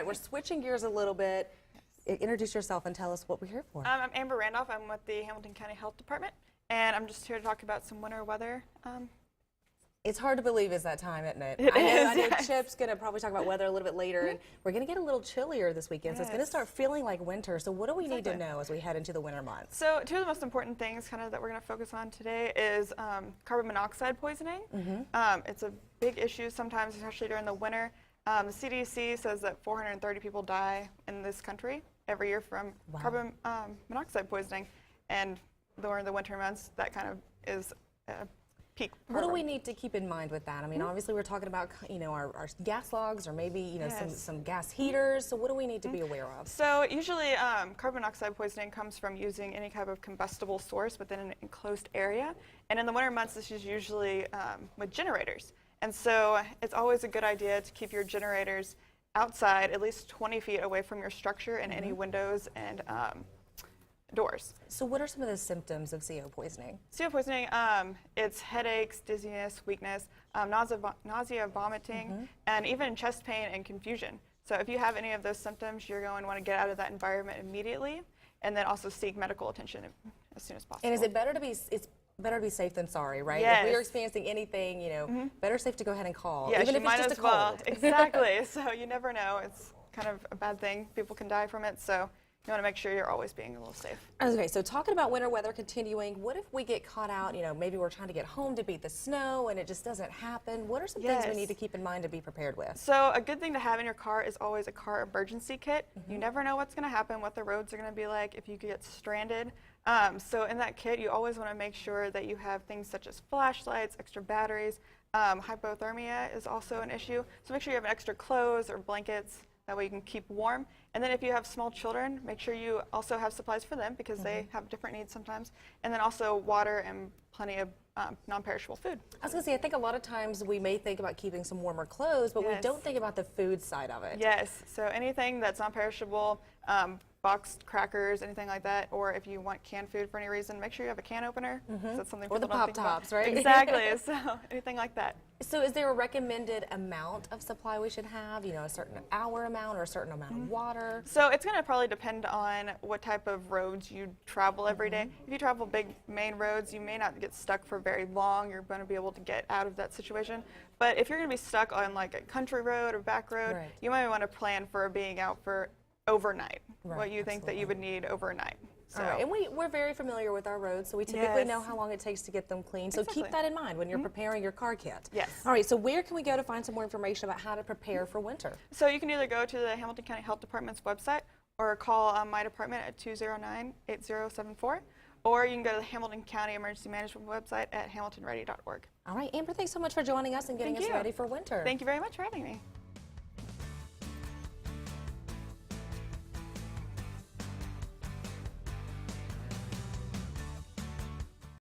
we're switching gears a little bit. Introduce yourself and tell us what we're here for. I'm Amber Randolph. I'm with the Hamilton County Health Department, and I'm just here to talk about some winter weather. It's hard to believe it's that time, isn't it? I know Chip's going to probably talk about weather a little bit later, and we're going to get a little chillier this weekend, so it's going to start feeling like winter. So what do we need to know as we head into the winter months? So two of the most important things kind of that we're going to focus on today is carbon monoxide poisoning. It's a big issue sometimes, especially during the winter. The CDC says that 430 people die in this country every year from carbon monoxide poisoning, and during the winter months, that kind of is a peak. What do we need to keep in mind with that? I mean, obviously we're talking about, our gas logs or maybe, some gas heaters. So what do we need to be aware of? So usually carbon monoxide poisoning comes from using any type of combustible source within an enclosed area. And in the winter months, this is usually with generators. And so it's always a good idea to keep your generators outside at least 20 feet away from your structure and any windows and doors. So what are some of the symptoms of CO poisoning? CO poisoning, it's headaches, dizziness, weakness, nausea, vomiting, and even chest pain and confusion. So if you have any of those symptoms, you're going to want to get out of that environment immediately, and then also seek medical attention as soon as possible. And is it better to be, it's better to be safe than sorry, right? Yes. If we are experiencing anything, better safe to go ahead and call, Yes, even if it's just a cold. Exactly. So you never know. It's kind of a bad thing. People can die from it. So you want to make sure you're always being a little safe. Okay, so talking about winter weather continuing, what if we get caught out, maybe we're trying to get home to beat the snow and it just doesn't happen? What are some things we need to keep in mind to be prepared with? So a good thing to have in your car is always a car emergency kit. You never know what's going to happen, what the roads are going to be like if you get stranded. So in that kit, you always want to make sure that you have things such as flashlights, extra batteries. Hypothermia is also an issue. So make sure you have extra clothes or blankets. That way you can keep warm. And then if you have small children, make sure you also have supplies for them because they have different needs sometimes. And then also water and plenty of non-perishable food. I was going to say, I think a lot of times we may think about keeping some warmer clothes, but we don't think about the food side of it. Yes, so anything that's non-perishable, boxed crackers, anything like that, or if you want canned food for any reason, make sure you have a can opener. That's something or the Pop-Tops, right? Exactly, so anything like that. So is there a recommended amount of supply we should have, a certain hour amount or a certain amount of water? So it's going to probably depend on what type of roads you travel every day. If you travel big main roads, you may not get stuck for very long. You're going to be able to get out of that situation. But if you're going to be stuck on like a country road or back road, you might want to plan for being out for overnight, what you think that you would need overnight. So. All right, and we're very familiar with our roads, so we typically know how long it takes to get them clean. So keep that in mind when you're preparing your car kit. Yes. All right, so where can we go to find some more information about how to prepare for winter? So you can either go to the Hamilton County Health Department's website or call my department at 209-8074, or you can go to the Hamilton County Emergency Management website at hamiltonready.org. All right, Amber, thanks so much for joining us and getting us ready for winter. Thank you very much for having me.